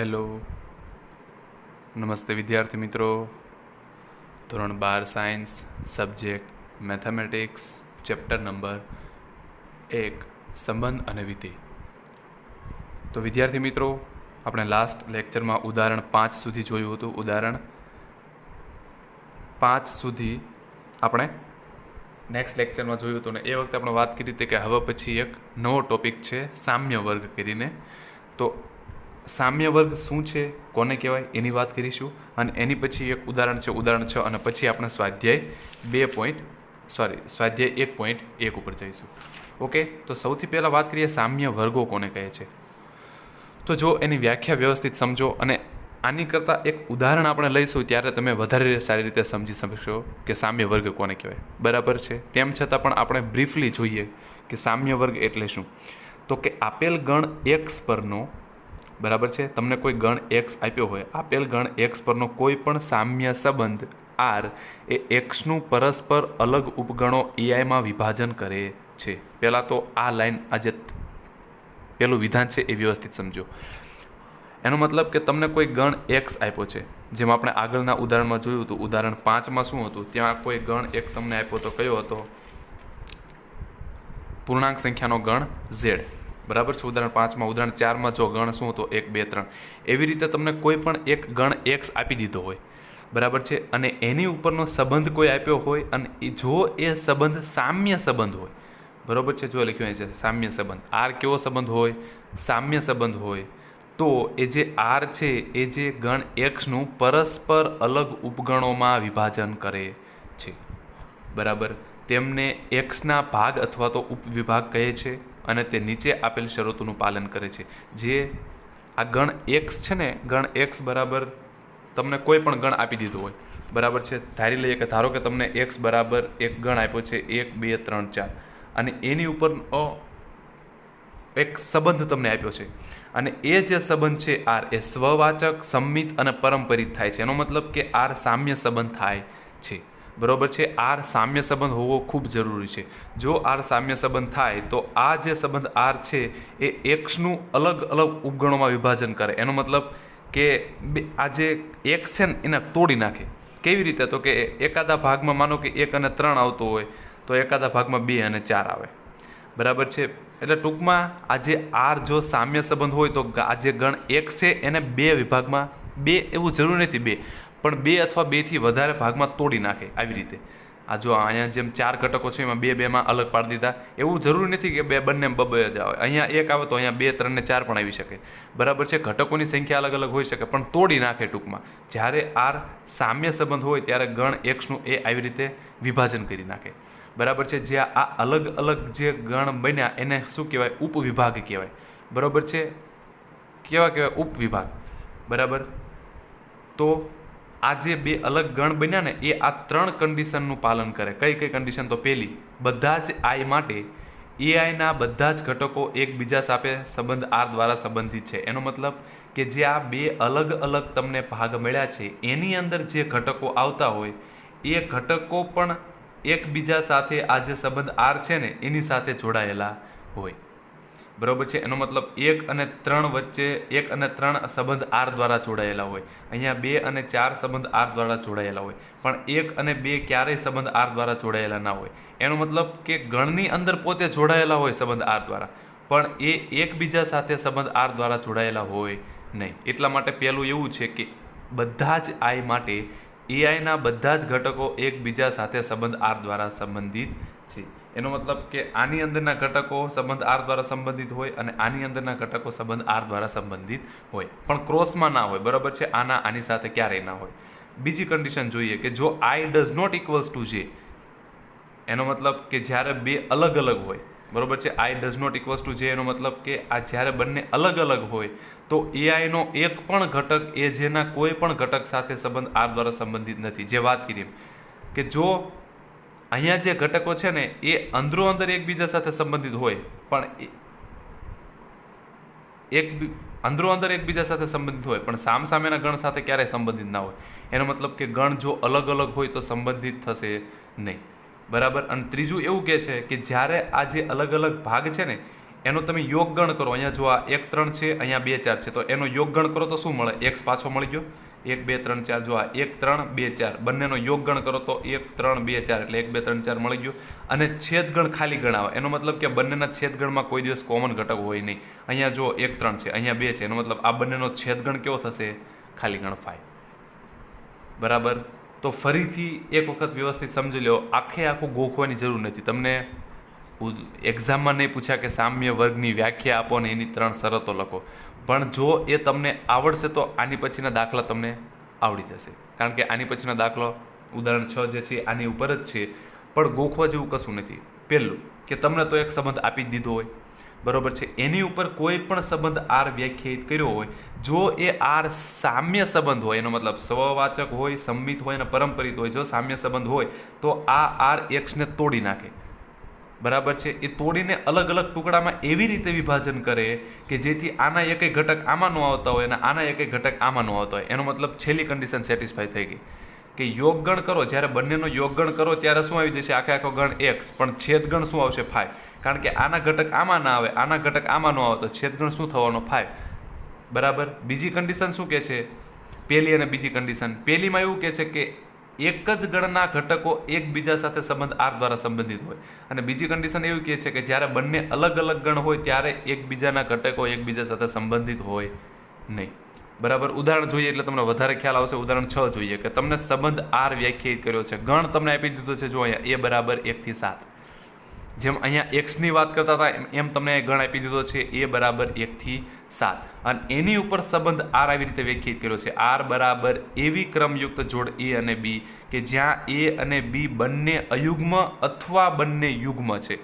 Hello, નમસ્તે વિદ્યાર્થી મિત્રો. ધોરણ 12 science subject mathematics chapter number 1 સંબંધ અને વિધેય. તો વિદ્યાર્થી મિત્રો, આપણે લાસ્ટ લેક્ચરમાં ઉદાહરણ 5 સુધી જોયું હતું. ઉદાહરણ 5 સુધી આપણે નેક્સ્ટ લેક્ચરમાં જોયું હતું ને એ વખતે આપણે વાત કરી હતી કે હવે પછી એક નવો ટોપિક છે સામ્ય વર્ગ કરીને. તો સામ્ય વર્ગ શું છે, કોને કહેવાય એની વાત કરીશું, અને એની પછી એક ઉદાહરણ છે ઉદાહરણ 6, અને પછી આપણે સ્વાધ્યાય 1.1 ઉપર જઈશું. ઓકે, તો સૌથી પહેલાં વાત કરીએ સામ્ય વર્ગો કોને કહે છે. તો જો એની વ્યાખ્યા વ્યવસ્થિત સમજો, અને આની કરતાં એક ઉદાહરણ આપણે લઈશું ત્યારે તમે વધારે સારી રીતે સમજી શકશો કે સામ્ય વર્ગ કોને કહેવાય. બરાબર છે. તેમ છતાં પણ આપણે બ્રીફલી જોઈએ કે સામ્ય વર્ગ એટલે શું. તો કે આપેલ ગણ એક્સ પરનો, બરાબર છે, તમને કોઈ ગણ એક્સ આપ્યો હોય, આપેલ ગણ એક્સ પરનો કોઈ પણ સામ્ય સંબંધ આર એ એક્સનું પરસ્પર અલગ ઉપગણો એઆઈમાં વિભાજન કરે છે. પહેલાં તો આ લાઈન, આ જે પેલું વિધાન છે એ વ્યવસ્થિત સમજો. એનો મતલબ કે તમને કોઈ ગણ એક્સ આપ્યો છે, જેમ આપણે આગળના ઉદાહરણમાં જોયું હતું. ઉદાહરણ 5માં શું હતું, ત્યાં કોઈ ગણ એક તમને આપ્યો તો કયો હતો? પૂર્ણાંક સંખ્યાનો ગણ ઝેડ. બરાબર છે. ઉદાહરણ 5માં. ઉદાહરણ 4માં જો ગણ શું હતો? 1, 2, 3. એવી રીતે તમને કોઈ પણ એક ગણ એક્સ આપી દીધો હોય, બરાબર છે, અને એની ઉપરનો સંબંધ કોઈ આપ્યો હોય, અને જો એ સંબંધ સામ્ય સંબંધ હોય, બરાબર છે, જો લખ્યું છે સામ્ય સંબંધ, આર કેવો સંબંધ હોય? સામ્ય સંબંધ હોય. તો એ જે આર છે એ જે ગણ એક્સનું પરસ્પર અલગ ઉપગણોમાં વિભાજન કરે છે, બરાબર, તેમને એક્સના ભાગ અથવા તો ઉપવિભાગ કહે છે, અને તે નીચે આપેલ શરતોનું પાલન કરે છે. જે આ ગણ એક્સ છે ને, ગણ એક્સ બરાબર તમને કોઈ પણ ગણ આપી દીધો હોય, બરાબર છે, ધારી લઈએ કે ધારો કે તમને એક્સ બરાબર એક ગણ આપ્યો છે 1, 2, 3, 4, અને એની ઉપર એક સંબંધ તમને આપ્યો છે, અને એ જે સંબંધ છે આર એ સ્વવાચક, સંમિત અને પરંપરિત થાય છે. એનો મતલબ કે આર સામ્ય સંબંધ થાય છે, બરાબર છે. આર સામ્ય સંબંધ હોવો ખૂબ જરૂરી છે. જો આર સામ્ય સંબંધ થાય તો આ જે સંબંધ આર છે એ એક્સનું અલગ અલગ ઉપગણોમાં વિભાજન કરે. એનો મતલબ કે આ જે એક્સ છે ને એને તોડી નાખે. કેવી રીતે? તો કે એકાદા ભાગમાં માનો કે 1 અને 3 આવતો હોય તો એકાદા ભાગમાં 2 અને 4 આવે, બરાબર છે. એટલે ટૂંકમાં આ જે આર જો સામ્ય સંબંધ હોય તો આ જે ગણ એક્સ છે એને 2 વિભાગમાં, 2 એવું જરૂરી નથી 2, પણ 2 અથવા 2થી વધારે ભાગમાં તોડી નાખે. આવી રીતે આ જો અહીંયા જેમ 4 ઘટકો છે એમાં 2 2માં અલગ પાડી દીધા. એવું જરૂરી નથી કે બંને બબે જ આવે. અહીંયા 1 આવે તો અહીંયા 2, 3 ને 4 પણ આવી શકે, બરાબર છે. ઘટકોની સંખ્યા અલગ અલગ હોઈ શકે, પણ તોડી નાખે ટૂંકમાં. જ્યારે આર સામ્ય સંબંધ હોય ત્યારે ગણ એક્સનું એ આવી રીતે વિભાજન કરી નાખે, બરાબર છે. જે આ અલગ અલગ જે ગણ બન્યા એને શું કહેવાય? ઉપવિભાગ કહેવાય, બરાબર છે. કેવા કહેવાય? ઉપવિભાગ, બરાબર. તો આ જે 2 અલગ ગણ બન્યા ને એ આ 3 કન્ડિશનનું પાલન કરે. કઈ કઈ કન્ડિશન? તો પહેલી, બધા જ આઈ માટે એઆઈના બધા જ ઘટકો એકબીજા સાથે સંબંધ આર દ્વારા સંબંધિત છે. એનો મતલબ કે જે આ 2 અલગ અલગ તમને ભાગ મળ્યા છે એની અંદર જે ઘટકો આવતા હોય એ ઘટકો પણ એકબીજા સાથે આ જે સંબંધ આર છે ને એની સાથે જોડાયેલા હોય, બરાબર છે. એનો મતલબ 1 અને 3 વચ્ચે 1 અને 3 સંબંધ આર દ્વારા જોડાયેલા હોય, અહીંયા 2 અને 4 સંબંધ આર દ્વારા જોડાયેલા હોય, પણ 1 અને 2 ક્યારેય સંબંધ આર દ્વારા જોડાયેલા ના હોય. એનો મતલબ કે ગણની અંદર પોતે જોડાયેલા હોય સંબંધ આર દ્વારા, પણ એ એકબીજા સાથે સંબંધ આર દ્વારા જોડાયેલા હોય નહીં. એટલા માટે પહેલું એવું છે કે બધા જ આઈ માટે એઆઈના બધા જ ઘટકો એકબીજા સાથે સંબંધ આર દ્વારા સંબંધિત છે. એનો મતલબ કે આની અંદરના ઘટકો સંબંધ આર દ્વારા સંબંધિત હોય અને આની અંદરના ઘટકો સંબંધ આર દ્વારા સંબંધિત હોય, પણ ક્રોસમાં ના હોય, બરાબર છે. આની સાથે ક્યારેય ના હોય. બીજી કન્ડિશન જોઈએ કે જો આઈ ડઝ નોટ ઇક્વલ્સ ટુ જે, એનો મતલબ કે જ્યારે 2 અલગ અલગ હોય, બરાબર છે. આઈ ડઝ નોટ ઇક્વલ્સ ટુ જે એનો મતલબ કે આ જ્યારે બંને અલગ અલગ હોય તો એઆઈનો એક પણ ઘટક એ જેના કોઈ પણ ઘટક સાથે સંબંધ આર દ્વારા સંબંધિત નથી. જે વાત કરી કે જો અહીંયા જે ઘટકો છે ને એ અંદરો અંદર એકબીજા સાથે સંબંધિત હોય, પણ અંદરો અંદર એકબીજા સાથે સંબંધિત હોય પણ સામસામેના ગણ સાથે ક્યારેય સંબંધિત ના હોય. એનો મતલબ કે ગણ જો અલગ અલગ હોય તો સંબંધિત થશે નહીં, બરાબર. અને ત્રીજું એવું કહે છે કે જ્યારે આ જે અલગ અલગ ભાગ છે ને એનો તમે યોગ ગણ કરો, અહીંયા જો આ 1 3 છે, અહીંયા 2 4 છે, તો એનો યોગ ગણ કરો તો શું મળે? x પાછો મળી ગયો, 1 2 3 4, જો આ 1 3 2 4 બંનેનો યોગ ગણ કરો તો 1 3 2 4 એટલે 1 2 3 4 મળી ગયો. અને છેદગણ ખાલી ગણ આવે, એનો મતલબ કે બંનેના છેદગણમાં કોઈ દિવસ કોમન ઘટક હોય નહીં. અહીંયા જો 1 3 છે, અહીંયા 2 છે, એનો મતલબ આ બંનેનો છેદગણ કેવો થશે? ખાલી ગણ 5. બરાબર. તો ફરીથી એક વખત વ્યવસ્થિત સમજી લો, આખું ગોખવાની જરૂર નથી. તમને એક્ઝામમાં નહીં પૂછ્યા કે સામ્ય વર્ગની વ્યાખ્યા આપો ને એની 3 શરતો લખો, પણ જો એ તમને આવડશે તો આની પછીના દાખલા તમને આવડી જશે. કારણ કે આની પછીના દાખલો ઉદાહરણ 6 જે છે આની ઉપર જ છે, પણ ગોખવા જેવું કશું નથી. પહેલું કે તમને તો એક સંબંધ આપી જ દીધો હોય, બરાબર છે, એની ઉપર કોઈ પણ સંબંધ આર વ્યાખ્યાયિત કર્યો હોય, જો એ આર સામ્ય સંબંધ હોય, એનો મતલબ સ્વવાચક હોય, સંમિત હોય અને પરંપરિત હોય, જો સામ્ય સંબંધ હોય તો આ આર એક્સને તોડી નાખે. બરાબર છે. એ તોડીને અલગ અલગ ટુકડામાં એવી રીતે વિભાજન કરે કે જેથી આના એકેય ઘટક આમાં ન આવતા હોય અને આના એકેય ઘટક આમાં ન આવતા હોય. એનો મતલબ છેલ્લી કન્ડિશન સેટિસ્ફાય થઈ ગઈ કે યોગ ગણ કરો, જ્યારે બંનેનો યોગ ગણ કરો ત્યારે શું આવી જશે? આખો ગણ x, પણ છેદગણ શું આવશે? 5. કારણ કે આના ઘટક આમાં ના આવે, આના ઘટક આમાં ન આવે, તો છેદગણ શું થવાનો? 5. બરાબર. બીજી કન્ડિશન શું કહે છે? પહેલી અને બીજી કન્ડિશન. પહેલીમાં એવું કહે છે કે એક જ ગણના ઘટકો એકબીજા સાથે સંબંધ આર દ્વારા સંબંધિત હોય, અને બીજી કન્ડિશન એવી કહે છે કે જ્યારે બંને અલગ અલગ ગણ હોય ત્યારે એકબીજાના ઘટકો એકબીજા સાથે સંબંધિત હોય નહીં. બરાબર. ઉદાહરણ જોઈએ એટલે તમને વધારે ખ્યાલ આવશે. ઉદાહરણ 6 જોઈએ કે તમને સંબંધ આર વ્યાખ્યાયિત કર્યો છે, ગણ તમને આપી દીધો છે. જો અહીંયા a બરાબર 1 થી 7, જેમ અહીંયા એક્સની વાત કરતા હતા એમ તમને ગણ આપી દીધો છે a બરાબર 1 થી 7, અને એની ઉપર સંબંધ આર આવી રીતે વ્યાખ્યાયિત કર્યો છે. આર બરાબર એવી ક્રમયુક્ત જોડ a અને b કે જ્યાં a અને b બંને અયુગ્મ અથવા બંને યુગ્મ છે.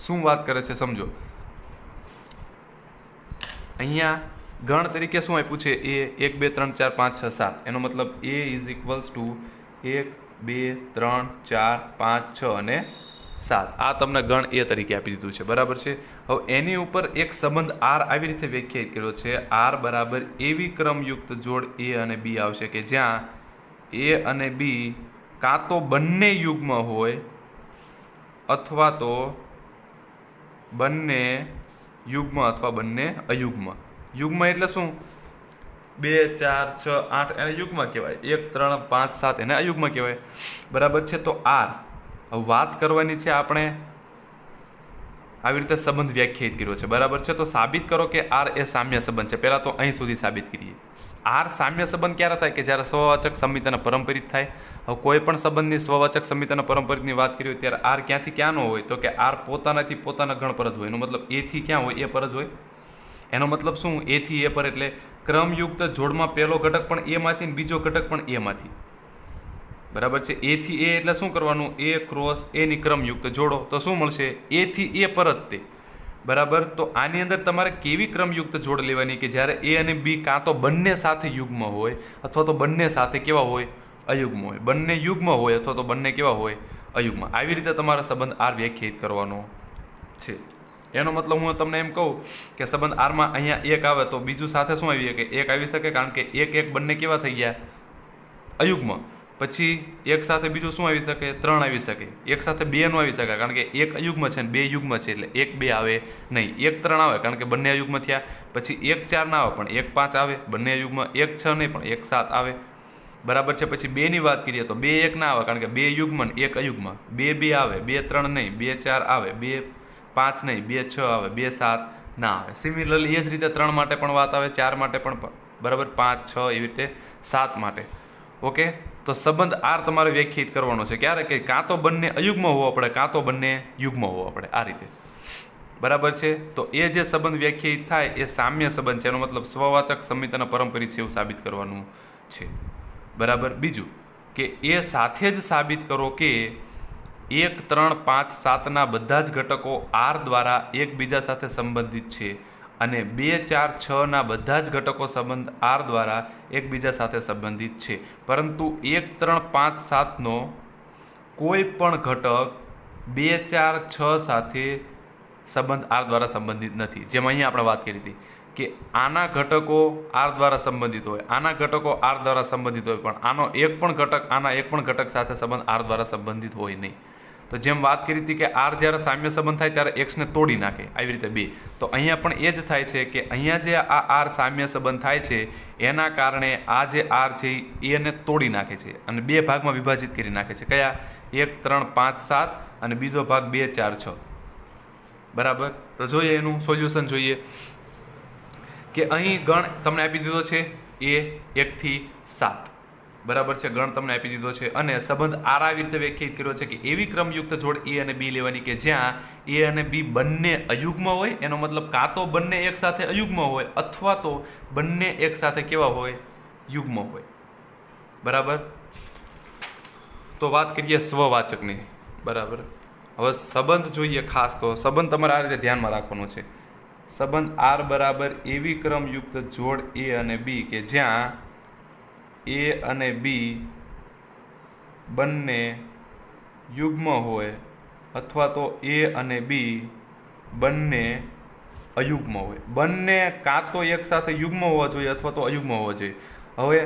શું વાત કરે છે સમજો. અહીંયા ગણ તરીકે શું આપ્યું છે? a 1 2 3 4 5 6 7, એનો મતલબ a ઇઝ ઇક્વલ્સ ટુ 1 2 3 4 5 6 અને 7. આ તમને ગણ એ તરીકે આપી દીધું છે. બરાબર છે. હવે એની ઉપર એક સંબંધ આર આવી રીતે વ્યાખ્યાયિત કર્યો છે. આર બરાબર એવી ક્રમયુક્ત જોડ a અને b આવશે કે જ્યાં a અને b કાં તો બંને યુગ્મ હોય અથવા તો બંને યુગ્મ અથવા બંને અયુગ્મ. યુગ્મ એટલે શું? 2 4 6 8 એને યુગ્મ કહેવાય, 1 3 5 7 એને અયુગ્મ કહેવાય. બરાબર છે. તો આર વાત કરવાની છે આપણે, આવી રીતે સંબંધ વ્યાખ્યાયિત કર્યો છે. બરાબર છે. તો સાબિત કરો કે આર એ સામ્ય સંબંધ છે. પહેલાં તો અહીં સુધી સાબિત કરીએ. આર સામ્ય સંબંધ ક્યારે થાય? કે જ્યારે સ્વવાચક સંમિત અને પરંપરિત થાય. હવે કોઈ પણ સંબંધની સ્વવાચક સંમિત અને પરંપરિતની વાત કરી હોય ત્યારે આર ક્યાંથી ક્યાં ન હોય? તો કે આર પોતાનાથી પોતાના ગણ પર જ હોય. એનો મતલબ એ થી ક્યાં હોય? એ પર જ હોય. એનો મતલબ શું? એ થી એ પર એટલે ક્રમયુક્ત જોડમાં પહેલો ઘટક પણ એમાંથી ને બીજો ઘટક પણ એમાંથી. બરાબર છે. એ થી એ એટલે શું કરવાનું? એ ક્રોસ એની ક્રમયુક્ત જોડો તો શું મળશે? એ થી એ પર જ તે. બરાબર. તો આની અંદર તમારે કેવી ક્રમયુક્ત જોડ લેવાની કે જ્યારે એ અને બી કાં તો બંને સાથે યુગ્મ હોય અથવા તો બંને સાથે કેવા હોય? અયુગ્મ હોય. બંને યુગ્મ હોય અથવા તો બંને કેવા હોય? અયુગ્મ. આવી રીતે તમારે સંબંધ આર વ્યાખ્યાયિત કરવાનો છે. એનો મતલબ હું તમને એમ કહું કે સંબંધ આરમાં અહીંયા 1 આવે તો બીજું સાથે શું આવી શકે? 1 આવી શકે, કારણ કે 1 1 બંને કેવા થઈ ગયા? અયુગ્મ. પછી 1 સાથે બીજું શું આવી શકે? 3 આવી શકે. 1 સાથે 2 નો આવી શકે, કારણ કે 1 અયુગ્મ છે અને 2 યુગ્મ છે, એટલે 1 2 આવે નહીં. 1 3 આવે કારણ કે બંને અયુગ્મ થયા. પછી 1 4 ના આવે પણ 1 5 આવે, બંને અયુગ્મ. 1 6 નહીં પણ 1 7 આવે. બરાબર છે. પછી 2 ની વાત કરીએ તો 2 1 ના આવે કારણ કે 2 યુગ્મ ને 1 અયુગ્મ. 2 2 આવે, 2 3 નહીં, 2 4 આવે, 2 5 નહીં, 2 6 આવે, 2 7 ના આવે. સિમિલરલી એ જ રીતે 3 માટે પણ વાત આવે, 4 માટે પણ, બરાબર, 5 6 એવી રીતે 7 માટે. ઓકે. તો સંબંધ આર તમારે વ્યાખ્યાયિત કરવાનો છે. ક્યારે? કે કાં તો બંને અયુગ્મ હોવો પડે કાં તો બંને યુગ્મ હોવો પડે. આ રીતે. બરાબર છે. તો એ જે સંબંધ વ્યાખ્યાયિત થાય એ સામ્ય સંબંધ છે. એનો મતલબ સ્વવાચક સંમિત અને પરંપરિત છે એવું સાબિત કરવાનું છે. બરાબર. બીજું કે એ સાથે જ સાબિત કરો કે 1 3 5 7ના બધા જ ઘટકો આર દ્વારા એકબીજા સાથે સંબંધિત છે અને 2 4 6ના બધા જ ઘટકો સંબંધ આર દ્વારા એકબીજા સાથે સંબંધિત છે, પરંતુ 1 3 5 7નો કોઈ પણ ઘટક 2 4 6 સાથે સંબંધ આર દ્વારા સંબંધિત નથી. જેમ અહીંયા આપણે વાત કરી હતી કે આના ઘટકો આર દ્વારા સંબંધિત હોય, આના ઘટકો આર દ્વારા સંબંધિત હોય, પણ આનો એક પણ ઘટક આના એક પણ ઘટક સાથે સંબંધ આર દ્વારા સંબંધિત હોય નહીં. તો જેમ વાત કરી હતી કે આર જ્યારે સામ્ય સંબંધ થાય ત્યારે એક્સને તોડી નાખે, આવી રીતે 2. તો અહીંયા પણ એ જ થાય છે કે અહીંયા જે આ આર સામ્ય સંબંધ થાય છે એના કારણે આ જે આર છે એને તોડી નાખે છે અને 2 ભાગમાં વિભાજિત કરી નાખે છે. કયા? 1 3 5 7 અને બીજો ભાગ 2 4 6. બરાબર. તો જોઈએ એનું સોલ્યુશન જોઈએ કે અહીં ગણ તમને આપી દીધો છે એ 1 થી 7. બરાબર છે. ગણ તમને આપી દીધો છે અને સંબંધ આર આવી રીતે વ્યાખ્યાયિત કર્યો છે કે એવી ક્રમયુક્ત જોડ એ અને બી લેવાની કે જ્યાં એ અને બી બંને અયુગ્મ હોય. એનો મતલબ કાં તો બંને એક સાથે અયુગ્મ હોય અથવા તો બંને એક સાથે કેવા હોય? યુગ્મ હોય. બરાબર. તો વાત કરીએ સ્વવાચકની. બરાબર. હવે સંબંધ જોઈએ ખાસ. તો સંબંધ તમારે આ રીતે ધ્યાનમાં રાખવાનો છે. સંબંધ આર બરાબર એવી ક્રમયુક્ત જોડ એ અને બી કે જ્યાં એ અને બી બંને યુગ્મ હોય અથવા તો એ અને બી બંને અયુગ્મ હોય. બંને કાં તો એક સાથે યુગ્મ હોવા જોઈએ અથવા તો અયુગ્મ હોવા જોઈએ. હવે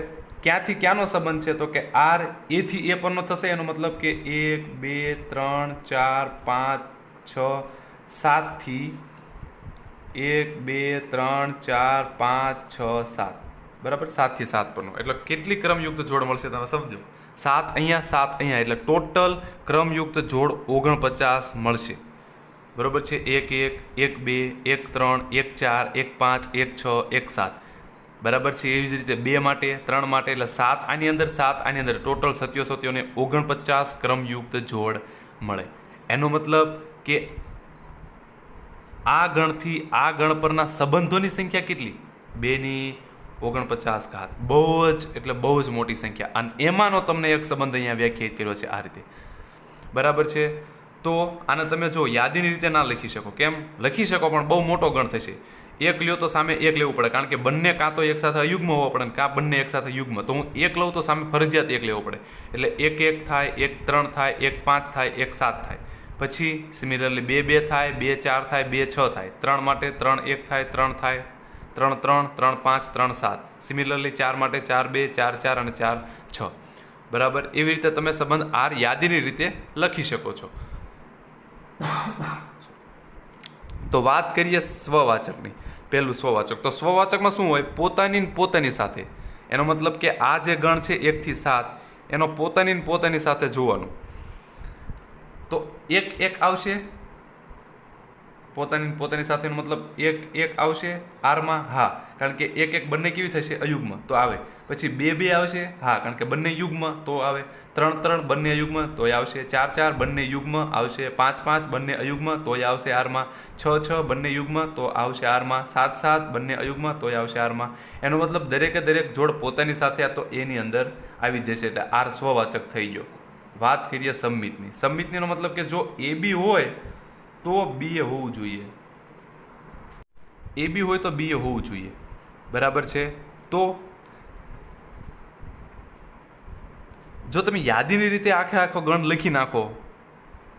ક્યાંથી ક્યાંનો સંબંધ છે? તો કે આર એથી એ પરનો થશે. એનો મતલબ કે 1 2 3 4 5 6 7 થી 1 2 3 4 5 6 7. બરાબર. 7 થી 7 પરનો. એટલે કેટલી ક્રમયુક્ત જોડ મળશે તમે સમજો. 7 અહીંયા 7 અહીંયા, એટલે ટોટલ ક્રમયુક્ત જોડ 49 મળશે. બરાબર છે. 1 1 1 2 1 3 1 4 1 5 1 6 1 7. બરાબર છે. એવી જ રીતે 2 માટે 3 માટે એટલે 7 આની અંદર 7 આની અંદર ટોટલ 77 ને 49 ક્રમયુક્ત જોડ મળે. એનો મતલબ કે આ ગણથી આ ગણ પરના સંબંધોની સંખ્યા કેટલી? 2⁻49. બહુ જ એટલે બહુ જ મોટી સંખ્યા. અને એમાંનો તમને એક સંબંધ અહીંયા વ્યાખ્યાયિત કર્યો છે આ રીતે. બરાબર છે. તો આને તમે જો યાદીની રીતે ના લખી શકો. કેમ? લખી શકો પણ બહુ મોટો ગણ થશે. 1 લ્યો તો સામે 1 લેવું પડે, કારણ કે બંને કાં તો એક સાથે અયુગ્મ હોવા પડે કાં બંને એક સાથે યુગ્મ. તો હું 1 લઉં તો સામે ફરજિયાત 1 લેવો પડે. એટલે 1 1 થાય, 1 3 થાય, 1 5 થાય, 1 7 થાય. પછી સિમિલરલી 2 2 થાય, 2 4 થાય, 2 6 થાય. 3 માટે 3 1 થાય, 3 થાય, 3 3 3 5 3 7. સિમિલરલી 4 માટે 4 2 4 4 અને 4 6. બરાબર. એવી રીતે તમે સંબંધ આર યાદીની રીતે લખી શકો છો. તો વાત કરીએ સ્વવાચકની. પહેલું સ્વવાચક. તો સ્વવાચકમાં શું હોય? પોતાની ને પોતાની સાથે. એનો મતલબ કે આ જે ગણ છે 1 થી 7 એનો પોતાની ને પોતાની સાથે જોવાનું. તો 1 1 આવશે. પોતાની પોતાની સાથેનો મતલબ 1 1 આવશે આરમાં. હા, કારણ કે 1 1 બંને કેવી થશે? અયુગ્મ. તો આવે. પછી 2 2 આવશે. હા, કારણ કે બંને યુગ્મ તો આવે. 3 3 બંને અયુગ્મ તોય આવશે. 4 4 બંને યુગ્મ આવશે. 5 5 બંને અયુગ્મ તોય આવશે આરમાં. 6 6 બંને યુગ્મ તો આવશે આરમાં. 7 7 બંને અયુગ્મ તોય આવશે આરમાં. એનો મતલબ દરેકે દરેક જોડ પોતાની સાથે આ તો એની અંદર આવી જશે. એટલે આર સ્વવાચક થઈ ગયો. વાત કરીએ સંમિતની. સંમિતનીનો મતલબ કે જો એ બી હોય તો બી એ હોવું જોઈએ. એ બી હોય તો બી એ હોવું જોઈએ. બરાબર છે. તો જો તમે યાદીની રીતે આખો ગણ લખી નાખો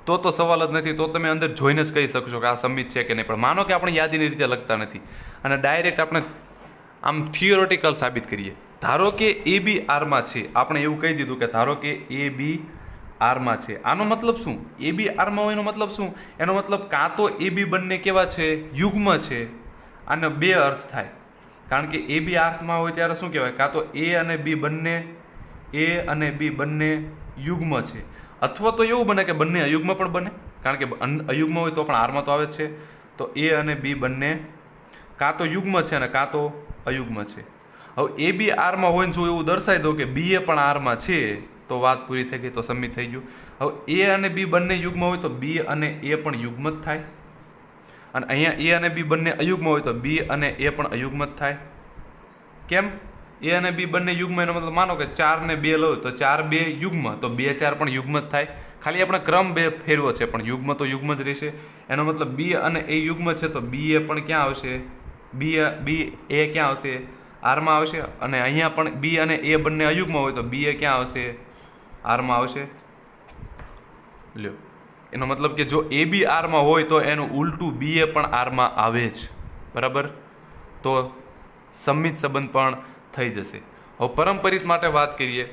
તો સવાલ જ નથી. તો તમે અંદર જોઈને જ કહી શકશો કે આ સંમિત છે કે નહીં. પણ માનો કે આપણે યાદીની રીતે લખતા નથી અને ડાયરેક્ટ આપણે આમ થિયોરેટિકલ સાબિત કરીએ. ધારો કે એ બી આરમાં છે. આપણે એવું કહી દીધું કે ધારો કે એ બી આરમાં છે. આનો મતલબ શું? એ બી આરમાં હોય એનો મતલબ શું? એનો મતલબ કાં તો એ બી બંને કેવા છે? યુગ્મ છે. આનો 2 અર્થ થાય. કારણ કે એ બી આરમાં હોય ત્યારે શું કહેવાય? કાં તો એ અને બી બંને યુગ્મ છે. અથવા તો એવું બને કે બંને અયુગ્મ પણ બને. કારણ કે અયુગ્મ હોય તો પણ આરમાં તો આવે જ છે. તો એ અને બી બંને કાં તો યુગ્મ છે અને કાં તો અયુગ્મ છે. હવે એ બી આરમાં હોય ને જો એવું દર્શાવી દો કે બી એ પણ આરમાં છે તો વાત પૂરી થઈ ગઈ. તો સંમિત થઈ ગયું. હવે એ અને બી બંને યુગ્મ હોય તો બી અને એ પણ યુગ્મ જ થાય. અને અહીંયા એ અને બી બંને અયુગ્મ હોય તો બી અને એ પણ અયુગ્મ જ થાય. કેમ? એ અને બી બંને યુગ્મ. એનો મતલબ માનો કે 4 ને 2 લો તો 4 2 યુગ્મ તો 2 4 પણ યુગ્મ જ થાય. ખાલી આપણે ક્રમ 2 ફેરવો છે પણ યુગ્મ તો યુગ્મ જ રહેશે. એનો મતલબ બી અને એ યુગ્મ છે તો બી એ પણ ક્યાં આવશે? બી એ ક્યાં આવશે? આરમાં આવશે. અને અહીંયા પણ બી અને એ બંને અયુગ્મ હોય તો બી એ ક્યાં આવશે? આરમાં આવશે. લ્યો, એનો મતલબ કે જો એ બી આરમાં હોય તો એનું ઉલટું બી એ પણ આરમાં આવે જ. બરાબર. તો સંમિત સંબંધ પણ થઈ જશે. હવે પરંપરિત માટે વાત કરીએ.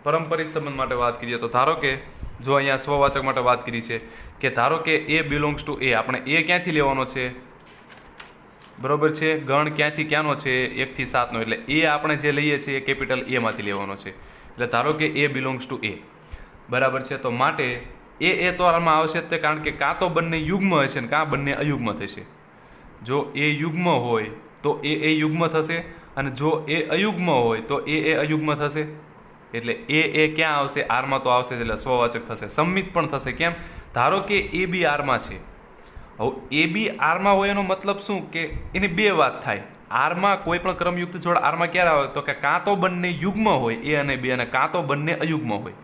પરંપરિત સંબંધ માટે વાત કરીએ તો ધારો કે જો અહીંયા સ્વવાચક માટે વાત કરી છે કે ધારો કે એ બિલોંગ્સ ટુ એ, આપણે એ ક્યાંથી લેવાનો છે, બરોબર છે, ગણ ક્યાંથી ક્યાંનો છે, 1 થી 7નો, એટલે એ આપણે જે લઈએ છીએ એ કેપિટલ એમાંથી લેવાનો છે. એટલે ધારો કે એ બિલોંગ્સ ટુ એ, બરાબર છે. તો માટે એ તો આમાં આવશે જ તે, કારણ કે કાં તો બંને યુગ્મ હશે ને કાં બંને અયુગ્મ થશે. જો એ યુગ્મ હોય તો એ યુગ્મ થશે, અને જો એ અયુગ્મ હોય તો એ અયુગ્મ થશે. એટલે એ ક્યાં આવશે, આરમાં તો આવશે, એટલે સ્વવાચક થશે. સંમિત પણ થશે. કેમ? ધારો કે એ બી આરમાં છે. હવે એ બી આરમાં હોય એનો મતલબ શું કે એની બે વાત થાય. આરમાં કોઈ પણ ક્રમયુક્ત જોડ આરમાં ક્યારે આવે તો કે કાં તો બંને યુગ્મ હોય એ અને બી, અને કાં તો બંને અયુગ્મ હોય.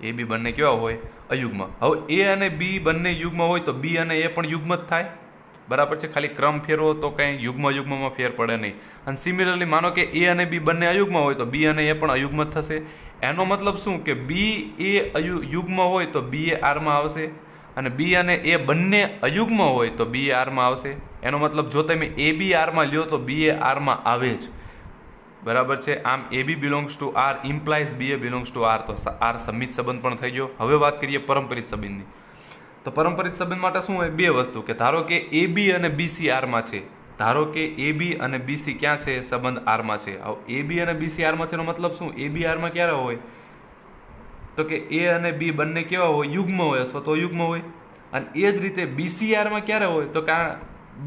એ બી બંને કેવા હોય, અયુગ્મ. હવે એ અને બી બંને યુગ્મ હોય તો બી અને એ પણ યુગ્મ જ થાય, બરાબર છે. ખાલી ક્રમ ફેરવો તો કંઈ યુગ્મમાં ફેર પડે નહીં. અને સિમિલરલી માનો કે એ અને બી બંને અયુગ્મ હોય તો બી અને એ પણ અયુગ્મ જ થશે. એનો મતલબ શું કે બી એ યુગ્મ હોય તો બી એ આરમાં આવશે, અને બી અને એ બંને અયુગ્મ હોય તો બી એ આરમાં આવશે. એનો મતલબ જો તમે એ બી આરમાં લ્યો તો બી એ આરમાં આવે જ, બરાબર છે. આમ A B belongs to R implies B A belongs to R. તો આર સંમિત સંબંધ પણ થઈ ગયો. હવે વાત કરીએ પરંપરિત સંબંધની. તો પરંપરિત સંબંધ માટે શું હોય, બે વસ્તુ, કે ધારો કે એ બી અને બીસી આરમાં છે. ધારો કે એ બી અને બીસી ક્યાં છે, સંબંધ આરમાં છે. હવે એ બી અને બીસી આરમાં છે એનો મતલબ શું, એ બી આરમાં ક્યારે હોય તો કે એ અને બી બંને કેવા હોય, યુગ્મ હોય અથવા તો અયુગ્મ હોય. અને એ જ રીતે બીસી આરમાં ક્યારે હોય તો કાં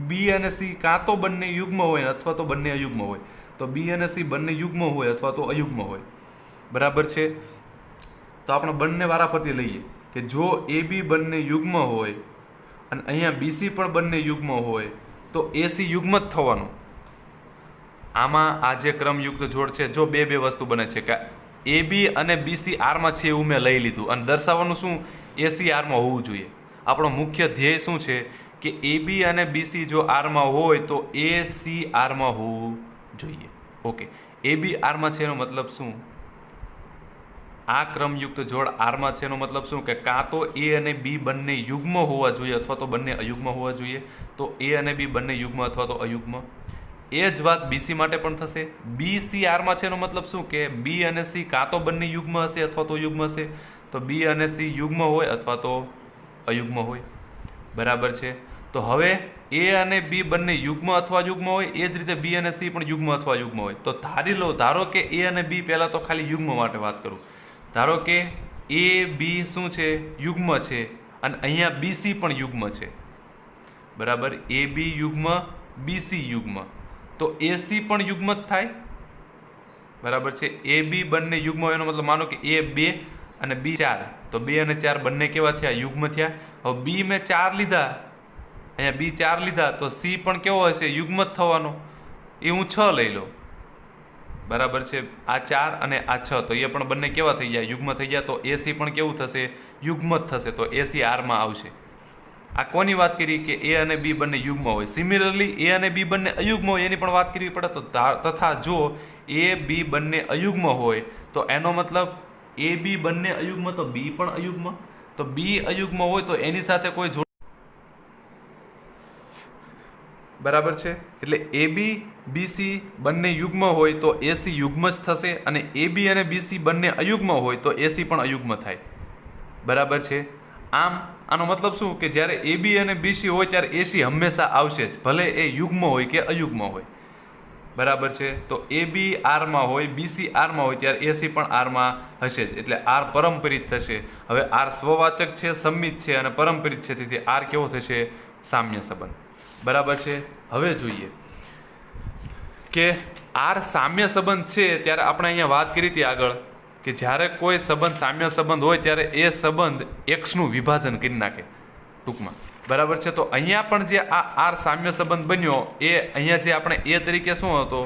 બી અને સી કાં તો બંને યુગ્મ હોય અથવા તો બંને અયુગ્મ હોય. તો બી અને સી બંને યુગ્મ હોય અથવા તો અયુગ્મ હોય, બરાબર છે. તો આપણે બંને વારાફરતી લઈએ કે જો એ બી બંને યુગ્મ હોય અને અહીંયા બીસી પણ બંને યુગ્મ હોય તો એસી યુગ્મ જ થવાનું. આમાં આ જે ક્રમયુક્ત જોડ છે, જો બે વસ્તુ બને છે કે એ બી અને બીસી આરમાં છે એવું મેં લઈ લીધું, અને દર્શાવવાનું શું, એસી આરમાં હોવું જોઈએ. આપણો મુખ્ય ધ્યેય શું છે કે એ બી અને બીસી જો આરમાં હોય તો એ સી આરમાં હોવું જોઈએ. ઓકે, એ બી આરમાં છે એનો મતલબ શું, આ ક્રમયુક્ત જોડ આરમાં છે એનો મતલબ શું કે કાં તો એ અને બી બંને યુગ્મ હોવા જોઈએ અથવા તો બંને અયુગ્મ હોવા જોઈએ. તો એ અને બી બંને યુગ્મ અથવા તો અયુગ્મ. એ જ વાત બીસી માટે પણ થશે. બી સી આરમાં છે એનો મતલબ શું કે બી અને સી કાં તો બંને યુગ્મ હશે અથવા તો યુગ્મ હશે. તો બી અને સી યુગ્મ હોય અથવા તો અયુગ્મ હોય, બરાબર છે. તો હવે એ અને બી બંને યુગ્મ અથવા યુગ્મ હોય, એ જ રીતે બી અને સી પણ યુગ્મ અથવા યુગ્મ હોય. તો ધારો કે એ અને બી, પહેલાં તો ખાલી યુગ્મ માટે વાત કરું. ધારો કે એ બી શું છે, યુગ્મ છે, અને અહીંયા બીસી પણ યુગ્મ છે, બરાબર. એ બી યુગ્મ, બીસી યુગ્મ, તો એસી પણ યુગ્મ જ થાય, બરાબર છે. એ બી બંને યુગ્મ હોય એનો મતલબ માનો કે એ 2 અને બી 4, તો 2 અને 4 બંને કેવા થયા, યુગ્મ થયા. હવે બી મેં 4 લીધા, અહીંયા બી 4 લીધા, તો સી પણ કેવો હશે, યુગ્મ જ થવાનો. એ હું 6 લઈ લો, બરાબર છે. આ 4 અને આ 6, તો એ પણ બંને કેવા થઈ ગયા, યુગ્મ થઈ ગયા. તો એસી પણ કેવું થશે, યુગ્મ જ થશે. તો એસી આરમાં આવશે. આ કોની વાત કરી કે એ અને બી બંને યુગ્મ હોય. સિમિલરલી એ અને બી બંને અયુગ્મ હોય એની પણ વાત કરવી પડે. તો તથા જો એ બી બંને અયુગ્મ હોય તો એનો મતલબ એ બી બંને અયુગ્મ તો બી પણ અયુગ્મ. તો બી અયુગ્મ હોય તો એની સાથે કોઈ જોડ, બરાબર છે. એટલે એ બી બીસી બંને યુગ્મ હોય તો એસી યુગ્મ જ થશે, અને એ બી અને બીસી બંને અયુગ્મ હોય તો એસી પણ અયુગ્મ થાય, બરાબર છે. આમ આનો મતલબ શું કે જ્યારે એ બી અને બીસી હોય ત્યારે એસી હંમેશા આવશે જ, ભલે એ યુગ્મ હોય કે અયુગ્મ હોય, બરાબર છે. તો એ બી આરમાં હોય, બીસી આરમાં હોય ત્યારે એસી પણ આરમાં હશે જ. એટલે આર પરંપરિત થશે. હવે આર સ્વવાચક છે, સંમિત છે અને પરંપરિત છે, તેથી આર કેવો થશે, સામ્ય સંબંધ, બરાબર છે. હવે જોઈએ કે આર સામ્ય સંબંધ છે ત્યારે આપણે અહીંયા વાત કરી હતી આગળ કે જ્યારે કોઈ સંબંધ સામ્ય સંબંધ હોય ત્યારે એ સંબંધ એક્સનું વિભાજન કરી નાખે ટૂંકમાં, બરાબર છે. તો અહીંયા પણ જે આ આર સામ્ય સંબંધ બન્યો એ અહીંયા જે આપણે એ તરીકે શું હતો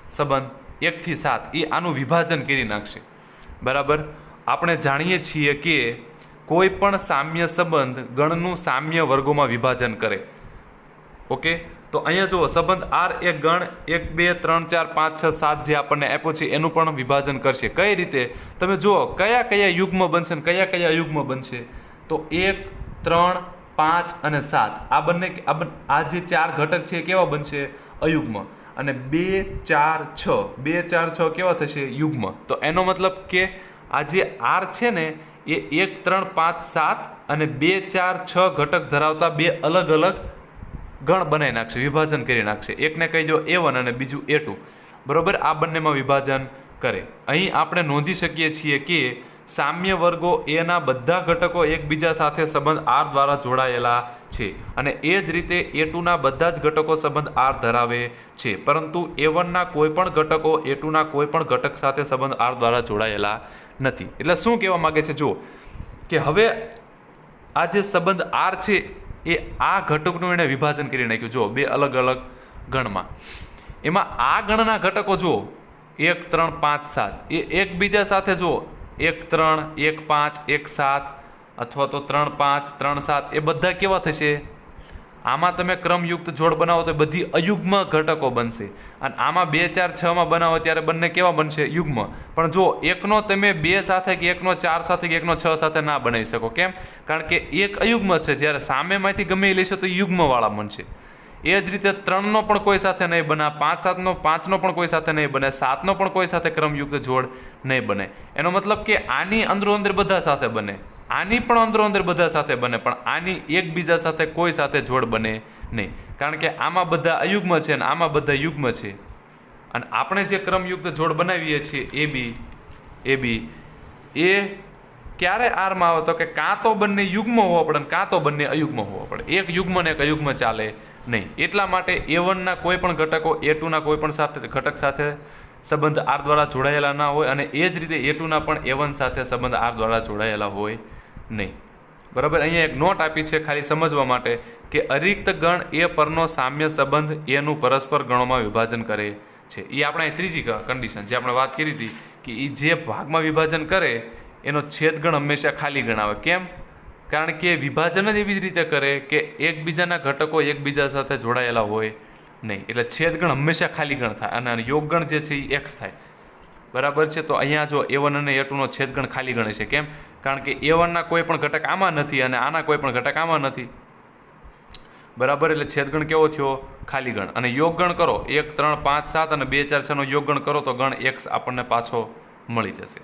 સંબંધ 1 થી 7, એ આનું વિભાજન કરી નાખશે, બરાબર. આપણે જાણીએ છીએ કે કોઈ પણ સામ્ય સંબંધ ગણનું સામ્ય વર્ગોમાં વિભાજન કરે. ઓકે, તો અહીંયા જુઓ સંબંધ આર એક ગણ 1 2 3 4 5 6 7 જે આપણને આપ્યો છે એનું પણ વિભાજન કરશે. કઈ રીતે તમે જુઓ કયા કયા યુગ્મ બનશે ને કયા કયા યુગ્મ બનશે. તો 1 3 5 અને 7 આ બંને આ જે 4 ઘટક છે કેવા બનશે, અયુગ્મ. અને 2 4 6 2 4 6 કેવા થશે, યુગ્મ. તો એનો મતલબ કે આ જે આર છે ને એ 1 3 5 7 અને 2 4 6 ઘટક ધરાવતા બે અલગ અલગ ગણ બનાવી નાખશે, વિભાજન કરી નાખશે. એકને કહી દો A1 અને બીજું A2. બરોબર, આ બંનેમાં વિભાજન કરે. અહીં આપણે નોંધી શકીએ છીએ કે સામ્ય વર્ગો એના બધા ઘટકો એકબીજા સાથે સંબંધ આર દ્વારા જોડાયેલા છે અને એ જ રીતે A2ના બધા જ ઘટકો સંબંધ આર ધરાવે છે, પરંતુ A1ના કોઈ પણ ઘટકો A2ના કોઈ પણ ઘટક સાથે સંબંધ આર દ્વારા જોડાયેલા નથી. એટલે શું કહેવા માંગે છે, જો કે હવે આ જે સંબંધ આર છે એ આ ઘટકનું એણે વિભાજન કરી નાખ્યું. જો બે અલગ અલગ ગણમાં, એમાં આ ગણના ઘટકો જો 1 3 5 7 એ એકબીજા સાથે જો 1 3 1 5 1 7 અથવા તો 3 5 3 7 એ બધા કેવા થશે? આમાં તમે ક્રમયુક્ત જોડ બનાવો તો બધી અયુગ્મ ઘટકો બનશે, અને આમાં 2 4 6 માં બનાવો ત્યારે બંને કેવા બનશે? યુગ્મ. પણ જો એકનો તમે 2 સાથે કે એકનો 4 સાથે કે એકનો 6 સાથે ના બનાવી શકો. કેમ? કારણ કે એક અયુગ્મ છે, જ્યારે સામેમાંથી ગમે એ લેશો તો યુગ્મવાળા બનશે. એ જ રીતે 3નો પણ કોઈ સાથે નહીં બને, 5 7નો 5નો પણ કોઈ સાથે નહીં બને, 7નો પણ કોઈ સાથે ક્રમયુક્ત જોડ નહીં બને. એનો મતલબ કે આની અંદરો અંદર બધા સાથે બને, આની પણ અંદરો અંદર બધા સાથે બને, પણ આની એકબીજા સાથે કોઈ સાથે જોડ બને નહીં, કારણ કે આમાં બધા અયુગ્મ છે અને આમાં બધા યુગ્મ છે. અને આપણે જે ક્રમયુક્ત જોડ બનાવીએ છીએ એ બી એ ક્યારે આરમાં આવે તો કે કાં તો બંને યુગ્મ હોવા પડે ને કાં તો બંને અયુગ્મ હોવા પડે. એક યુગ્મ ને એક અયુગ્મ ચાલે નહીં. એટલા માટે A1ના કોઈ પણ ઘટકો A2ના કોઈ પણ સાથે ઘટક સાથે સંબંધ આર દ્વારા જોડાયેલા ના હોય, અને એ જ રીતે A2ના પણ A1 સાથે સંબંધ આર દ્વારા જોડાયેલા હોય નહીં. બરાબર, અહીંયા એક નોટ આપી છે ખાલી સમજવા માટે કે અરિક્ત ગણ એ પરનો સામ્ય સંબંધ એનું પરસ્પર ગણોમાં વિભાજન કરે છે. એ આપણે ત્રીજી કન્ડિશન જે આપણે વાત કરી હતી કે એ જે ભાગમાં વિભાજન કરે એનો છેદગણ હંમેશા ખાલી ગણાવે. કેમ? કારણ કે વિભાજન જ એવી જ રીતે કરે કે એકબીજાના ઘટકો એકબીજા સાથે જોડાયેલા હોય નહીં, એટલે છેદગણ હંમેશા ખાલી ગણ થાય અને યોગગણ જે છે એ x થાય. બરાબર છે, તો અહીંયા જો A1 અને A2નો છેદગણ ખાલી ગણે છે. કેમ? કારણ કે A1ના કોઈ પણ ઘટક આમાં નથી અને આના કોઈ પણ ઘટક આમાં નથી. બરાબર, એટલે છેદગણ કેવો થયો? ખાલી ગણ. અને યોગગણ કરો 1 3 5 7 અને 2 4 6નો યોગગણ કરો તો ગણ x આપણને પાછો મળી જશે.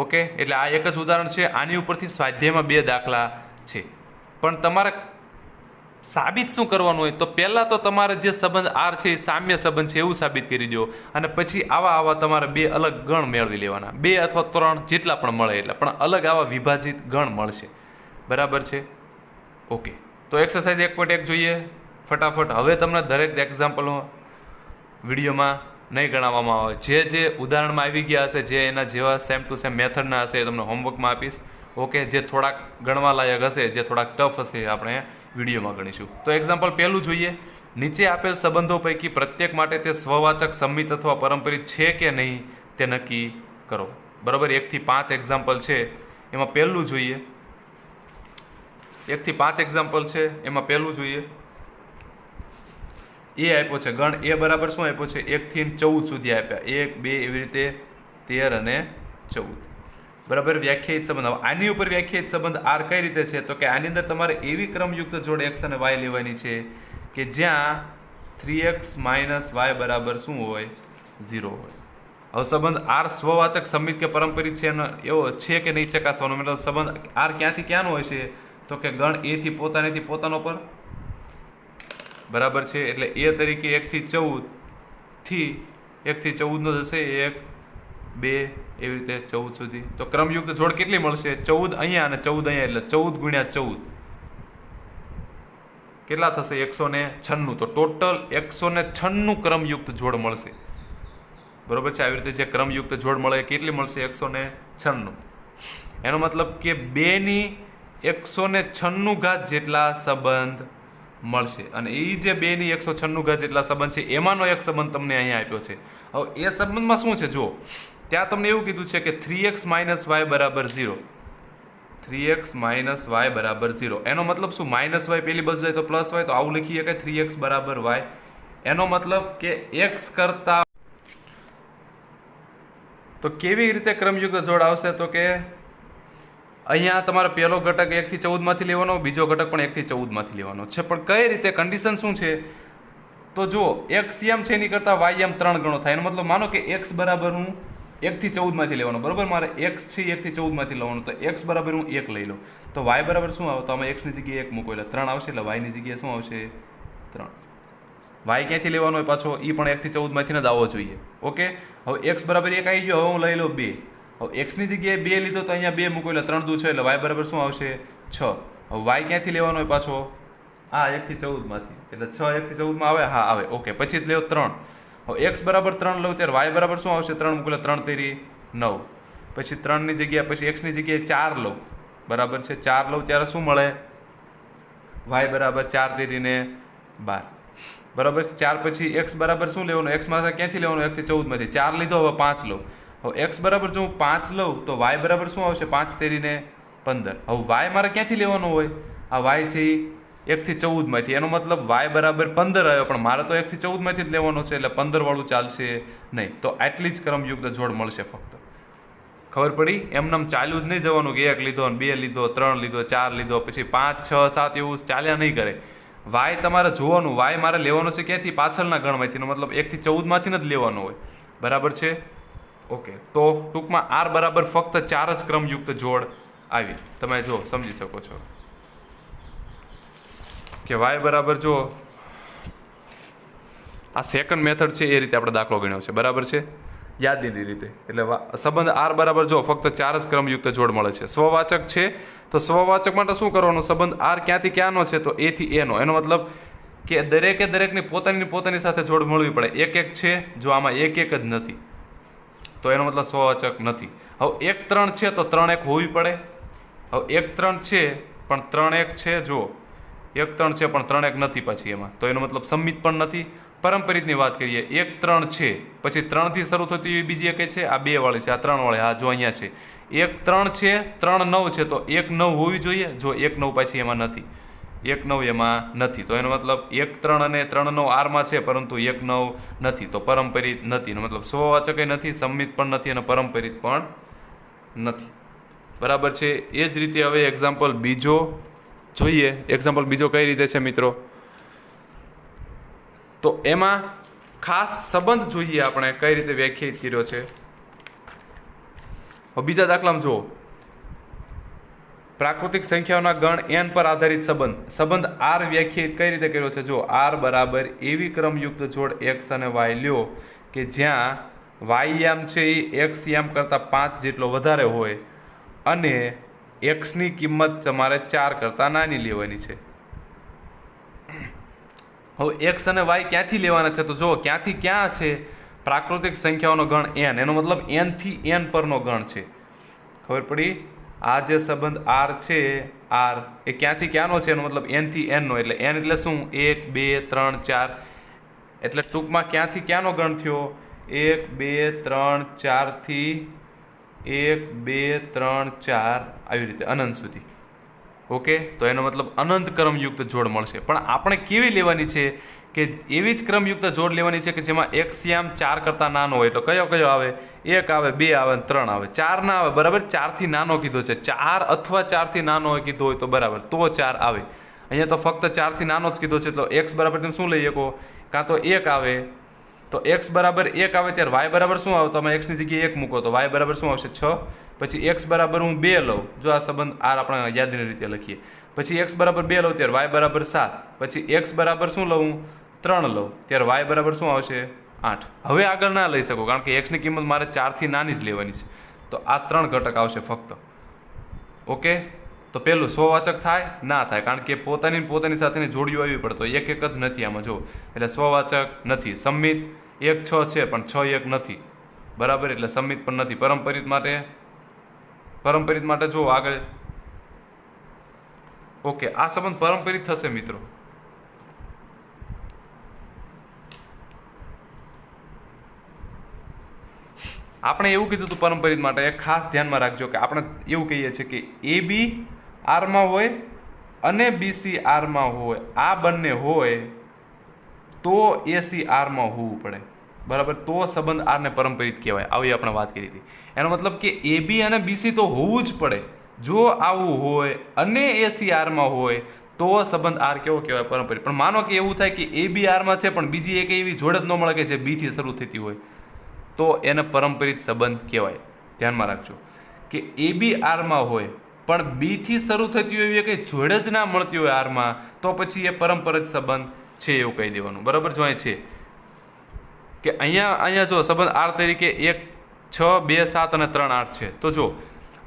ઓકે, એટલે આ એક જ ઉદાહરણ છે. આની ઉપરથી સ્વાધ્યાયમાં 2 દાખલા છે, પણ તમારે સાબિત શું કરવાનું હોય તો પહેલાં તો તમારે જે સંબંધ આર છે એ સામ્ય સંબંધ છે એવું સાબિત કરી દો, અને પછી આવા તમારે 2 અલગ ગણ મેળવી લેવાના, 2 અથવા 3 જેટલા પણ મળે એટલે, પણ અલગ આવા વિભાજિત ગણ મળશે. બરાબર છે? ઓકે, તો એક્સરસાઇઝ 1.1 જોઈએ ફટાફટ. હવે તમને દરેક એક્ઝામ્પલો વિડીયોમાં નહીં ગણાવવામાં આવે. જે ઉદાહરણમાં આવી ગયા હશે, જે એના જેવા સેમ ટુ સેમ મેથડના હશે એ તમને હોમવર્કમાં આપીશ. ઓકે, જે થોડાક ગણવા લાયક હશે, જે થોડાક ટફ હશે, આપણે વિડીયોમાં ગણીશું. તો એક્ઝામ્પલ પહેલું જોઈએ. નીચે આપેલ સંબંધો પૈકી પ્રત્યેક માટે તે સ્વવાચક, સંમિત અથવા પરંપરિત છે કે નહીં તે નક્કી કરો. બરાબર, 1 થી 5 એક્ઝામ્પલ છે, એમાં પહેલું જોઈએ. 1 થી 5 એક્ઝામ્પલ છે, એમાં પહેલું જોઈએ. એ આપ્યો છે ગણ એ બરાબર શું આપ્યો છે? 1 થી 14 સુધી આપ્યા, 1 2 એવી રીતે 13 અને 14. બરાબર, વ્યાખ્યાયિત સંબંધ. આની ઉપર વ્યાખ્યાયિત સંબંધ આર કઈ રીતે છે તો કે આની અંદર તમારે એવી ક્રમયુક્ત જોડ x અને y લેવાની છે કે જ્યાં 3x - y બરાબર શું હોય? 0 હોય. હવે સંબંધ આર સ્વવાચક, સંમિત કે પરંપરિત છે એવો છે કે નહીં ચકાસવાનો. મતલબ સંબંધ આર ક્યાંથી ક્યાંનો હોય છે તો કે ગણ એ થી પોતાનેથી પોતાનો પર. બરાબર છે, એટલે એ તરીકે 1 થી 14 નો જશે 1 2 એવી રીતે 14 સુધી. તો ક્રમયુક્ત જોડ કેટલી મળશે? 14 અહીંયા અને 14 અહીંયા, એટલે 14 × 14 કેટલા થશે? 196. તો ટોટલ 196 ક્રમયુક્ત જોડ મળશે. બરોબર છે, આવી રીતે જે ક્રમયુક્ત જોડ મળે એ કેટલી મળશે? 196. એનો મતલબ કે 2 ની 196 ઘાત જેટલા સંબંધ મળશે, અને એ જે 2 ની 196 ઘાત જેટલા સંબંધ છે એમાંનો એક સંબંધ તમને અહીંયા આપ્યો છે. હવે એ સંબંધમાં શું છે? જો ત્યાં તમને એવું કીધું છે કે 3x - y બરાબર 0. 3x - y બરાબર 0. એનો મતલબ શું? -y પેલી બાજુ જાય તો +y, તો આવું લખીએ કે 3x બરાબર y. એનો મતલબ કે x કરતા. તો કેવી રીતે ક્રમયુક્ત જોડ આવશે તો કે અહીંયા તમારે પહેલો ઘટક 1 થી 14 માંથી લેવાનો, બીજો ઘટક પણ 1 થી 14 માંથી લેવાનો છે. પણ કઈ રીતે? કન્ડિશન શું છે? તો જો x એમ છે એની કરતાં y એમ 3 ગણો થાય. એનો મતલબ માનો કે x બરાબર હું 1 થી 14 માંથી લેવાનો, બરોબર. મારે x છે 1 થી 14 માંથી લેવાનો, તો x બરાબર હું 1 લઈ લઉં, તો y બરાબર શું આવે? તો આમાં x ની જગ્યાએ 1 મૂકો એટલે 3 આવશે, એટલે y ની જગ્યાએ શું આવશે? 3. y ક્યાંથી લેવાનો હોય પાછો? એ પણ 1 થી 14 માંથી જ આવવો જોઈએ. ઓકે, હવે x બરાબર 1 આવી ગયો, હવે હું લઈ લઉં 2. હવે x ની જગ્યાએ 2 લીધો તો અહીંયા 2 મૂકો એટલે 3 દુ 6, એટલે y બરાબર શું આવશે? 6. હવે y ક્યાંથી લેવાનો હોય પાછો? આ 1 થી 14 માંથી, એટલે 6 1 થી 14 માં આવે, હા આવે. ઓકે, પછી જ લેવો 3. હવે x બરાબર 3 લઉં ત્યારે y બરાબર શું આવશે? 3 મૂકો એટલે 3 તેરી 9. પછી 3 ની જગ્યાએ પછી x ની જગ્યાએ 4 લઉં, બરાબર છે. 4 લઉં ત્યારે શું મળે? y બરાબર 4 તેરી ને 12, બરાબર છે. 4 પછી x બરાબર શું લેવાનું? x માં ક્યાંથી લેવાનું? 1 થી 14 માંથી 4 લીધો, હવે 5 લઉં. હવે x બરાબર જો હું 5 લઉં તો y બરાબર શું આવશે? 5 તેરી ને 15. હવે y મારે ક્યાંથી લેવાનો હોય? આ y છે 1 થી 14 માંથી, એનો મતલબ y બરાબર 15 આવ્યો, પણ મારે તો 1 થી 14 માંથી જ લેવાનો છે, એટલે 15 વાળું ચાલશે નહીં. તો આટલી જ ક્રમયુક્ત જોડ મળશે ફક્ત. ખબર પડી? એમનેમ ચાલ્યું જ નહીં જવાનું કે 1 લીધો, 2 લીધો, 3 લીધો, 4 લીધો, પછી 5 6 7 એવું ચાલ્યા નહીં કરે. y તમારે જોવાનું, y મારે લેવાનો છે ક્યાંથી? પાછળના ગણમાંથી, એનો મતલબ 1 થી 14 માંથી જ લેવાનો હોય, બરાબર છે. ઓકે, તો ટૂંકમાં r બરાબર ફક્ત 4 જ ક્રમયુક્ત જોડ આવી, તમે જો સમજી શકો છો કે y બરાબર જો આ સેકન્ડ મેથડ છે એ રીતે આપણે દાખલો ગણ્યો છે, બરાબર છે, યાદીની રીતે. એટલે સંબંધ r બરાબર જો ફક્ત 4 જ ક્રમયુક્ત જોડ મળે છે. સ્વવાચક છે તો સ્વવાચક માટે શું કરવાનું? સંબંધ r ક્યાંથી ક્યાંનો છે? તો a થી a નો. એનો મતલબ કે દરેકની પોતાની સાથે જોડ મળવી પડે. એક એક છે, જો આમાં એક જ નથી તો એનો મતલબ સ્વવાચક નથી. હવે 1 3 છે તો 3 1 હોવી પડે. હવે 1 3 છે પણ 3 1 છે, જો 1 3 છે પણ 3 1 નથી પછી એમાં, તો એનો મતલબ સંમિત પણ નથી. પરંપરિતની વાત કરીએ, 1 3 છે પછી 3 થી શરૂ થતી એવી બીજી એક છે, આ 2 વાળી છે, આ 3 વાળી, હા જો અહીંયા છે 1 3 છે, 3 9 છે, તો 1 9 હોવી જોઈએ. જો 1 9 પછી એમાં નથી, 1 9 એમાં નથી, તો એનો મતલબ 1 3 અને 3 9 આરમાં છે પરંતુ 1 9 નથી, તો પરંપરિત નથી. એનો મતલબ સ્વવાચક નથી, સંમિત પણ નથી અને પરંપરિત પણ નથી, બરાબર છે. એ જ રીતે હવે એક્ઝામ્પલ બીજો જોઈએ. એક્ઝામ્પલ બીજો કઈ રીતે છે મિત્રો? તો એમાં ખાસ સંબંધ જોઈએ આપણે કઈ રીતે વ્યાખ્યાયિત કર્યો છે. બીજા દાખલામાં જુઓ, પ્રાકૃતિક સંખ્યાઓના ગણ n પર આધારિત સંબંધ r વ્યાખ્યાયિત કઈ રીતે કર્યો છે? જો r બરાબર એવી ક્રમયુક્ત જોડ x અને y લ્યો કે જ્યાં y યામ છે એ x યામ કરતાં 5 જેટલો વધારે હોય અને x ની કિંમત તમારે 4 કરતાં નાની લેવાની છે. હવે x અને y ક્યાંથી લેવાના છે? તો જો ક્યાંથી ક્યાં છે? પ્રાકૃતિક સંખ્યાઓનો ગણ n, એનો મતલબ n થી n પરનો ગણ છે. ખબર પડી? આ જે સંબંધ r છે, r એ ક્યાંથી ક્યાંનો છે? એનો મતલબ n થી n નો. એટલે n એટલે શું? 1 2 3 4, એટલે ટૂંકમાં ક્યાંથી ક્યાંનો ગણ થયો? 1 2 3 4 થી 1 2 3 4 આવી રીતે અનંત સુધી. ઓકે, તો એનો મતલબ અનંત ક્રમયુક્ત જોડ મળશે. પણ આપણે કેવી લેવાની છે? કે એવી જ ક્રમયુક્ત જોડ લેવાની છે કે જેમાં x યામ 4 કરતાં નાનો હોય. તો કયો આવે? 1 આવે, 2 આવે, 3 આવે, 4 ના આવે, બરાબર. 4 થી નાનો કીધો છે, 4 અથવા 4 થી નાનો હોય કીધો હોય તો બરાબર, તો 4 આવે. અહીંયા તો ફક્ત 4 થી નાનો જ કીધો છે, તો x બરાબર તમે શું લઈ શકો? કાં તો 1 આવે, તો x બરાબર 1 આવે ત્યારે y બરાબર શું આવે? તો અમે x ની જગ્યાએ 1 મૂકો તો y બરાબર શું આવશે? 6. પછી x બરાબર હું 2 લઉં, જો આ સંબંધ r આપણે યાદીની રીતે લખીએ. પછી x બરાબર 2 લઉં ત્યારે y બરાબર 7. પછી x બરાબર શું લઉં? 3 લઉં ત્યારે y બરાબર શું આવશે? 8. હવે આગળ ના લઈ શકો કારણ કે x ની કિંમત મારે 4 થી નાની જ લેવાની છે, તો આ 3 ઘટક આવશે ફક્ત. ઓકે, તો પેલું સ્વવાચક થાય? ના થાય, કારણ કે પોતાની સાથેની જોડીઓ આવી પડે, તો એક જ નથી આમાં જો, એટલે સ્વવાચક નથી. સંમિત 1 6 છે પણ 6 1 નથી, બરાબર, એટલે સંમિત પણ નથી. પરંપરિત માટે જો આગળ. ઓકે, આ સંબંધ પરંપરિત થશે મિત્રો. આપણે એવું કીધું હતું પરંપરિત માટે, એક ખાસ ધ્યાનમાં રાખજો કે આપણે એવું કહીએ છીએ કે AB આરમાં હોય અને BC આરમાં હોય, આ બંને હોય તો AC આરમાં હોવું પડે, બરાબર, તો સંબંધ આરને પરંપરિત કહેવાય. આવી આપણે વાત કરી હતી. એનો મતલબ કે AB અને BC તો હોવું જ પડે. જો આવું હોય અને AC આરમાં હોય તો સંબંધ આર કેવો કહેવાય? પરંપરિત. પણ માનો કે એવું થાય કે AB આરમાં છે પણ બીજી એક એવી જોડ જ ન મળે કે જે B થી શરૂ થતી હોય, તો એને પરંપરિત સંબંધ કહેવાય. ધ્યાનમાં રાખજો કે એ બી આરમાં હોય પણ બીથી શરૂ થતી હોય એવી કંઈ જોડ જ ના મળતી હોય આરમાં, તો પછી એ પરંપરિત સંબંધ છે એવું કહી દેવાનું. બરાબર. જો અહીં છે કે અહીંયા જો સંબંધ આર તરીકે 1 6 2 7 અને 3 8 છે. તો જો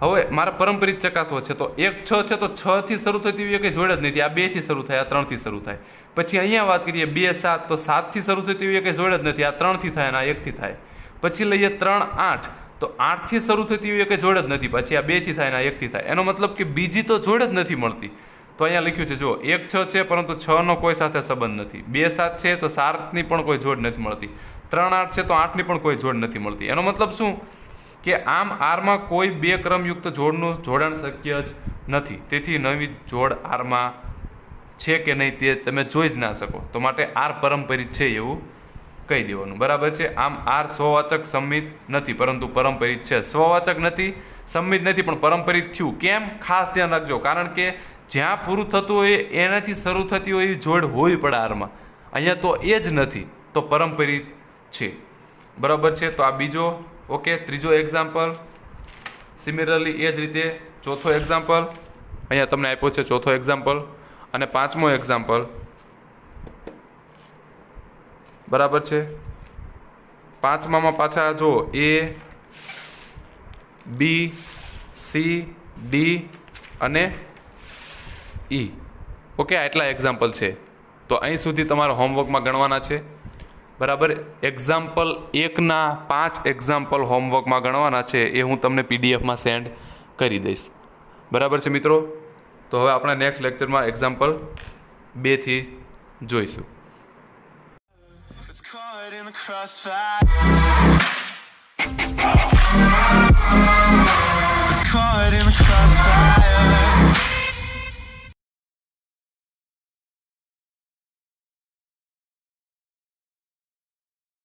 હવે મારે પરંપરિત ચકાસવો છે તો 1 6 છે તો 6 થી શરૂ થતી હોય કંઈ જોડ જ નથી. આ 2 થી શરૂ થાય, આ 3 થી શરૂ થાય. પછી અહીંયા વાત કરીએ 2 7 તો 7 થી શરૂ થતી હોય કંઈ જોડ જ નથી. આ 3 થી થાય અને આ 1 થી થાય. પછી લઈએ 3 8 તો 8 થી શરૂ થતી હોય કંઈ જોડ જ નથી. પછી આ 2 થી થાય અને આ 1 થી થાય. એનો મતલબ કે બીજી તો જોડ જ નથી મળતી. તો અહીંયા લખ્યું છે જો 1 6 છે પરંતુ 6 નો કોઈ સાથે સંબંધ નથી. 2 7 છે તો 7 ની પણ કોઈ જોડ નથી મળતી. 3 8 છે તો 8 ની પણ કોઈ જોડ નથી મળતી. એનો મતલબ શું કે આમ આરમાં કોઈ બે ક્રમયુક્ત જોડનું જોડાણ શક્ય જ નથી. તેથી નવી જોડ આરમાં છે કે નહીં તે તમે જોઈ જ ના શકો. તો માટે આર પરંપરિત છે એવું કહી દેવાનું. બરાબર છે. આમ આર સ્વવાચક સંમિત નથી પરંતુ પરંપરિત છે. સ્વવાચક નથી, સંમિત નથી, પણ પરંપરિત થયું. કેમ? ખાસ ધ્યાન રાખજો, કારણ કે જ્યાં પૂરું થતું હોય એનાથી શરૂ થતી હોય એવી જોડ હોવી પડે આરમાં. અહીંયા તો એ જ નથી, તો પરંપરિત છે. બરાબર છે. તો આ બીજો. ઓકે. ત્રીજો એક્ઝામ્પલ સિમિલરલી એ જ રીતે ચોથો એક્ઝામ્પલ અહીંયા તમને આપ્યો છે. ચોથો એક્ઝામ્પલ અને પાંચમો એક્ઝામ્પલ. બરાબર છે. પાંચમામાં પાછા જો A B C D અને E. ઓકે. આટલા એક્ઝામ્પલ છે. તો અહીં સુધી તમારા હોમવર્કમાં ગણવાના છે. બરાબર. એક્ઝામ્પલ 1ના 5 એક્ઝામ્પલ હોમવર્કમાં ગણવાના છે. એ હું તમને પીડીએફમાં સેન્ડ કરી દઈશ. બરાબર છે મિત્રો. તો હવે આપણે નેક્સ્ટ લેક્ચરમાં એક્ઝામ્પલ 2 થી જોઈશું. Caught in the crossfire.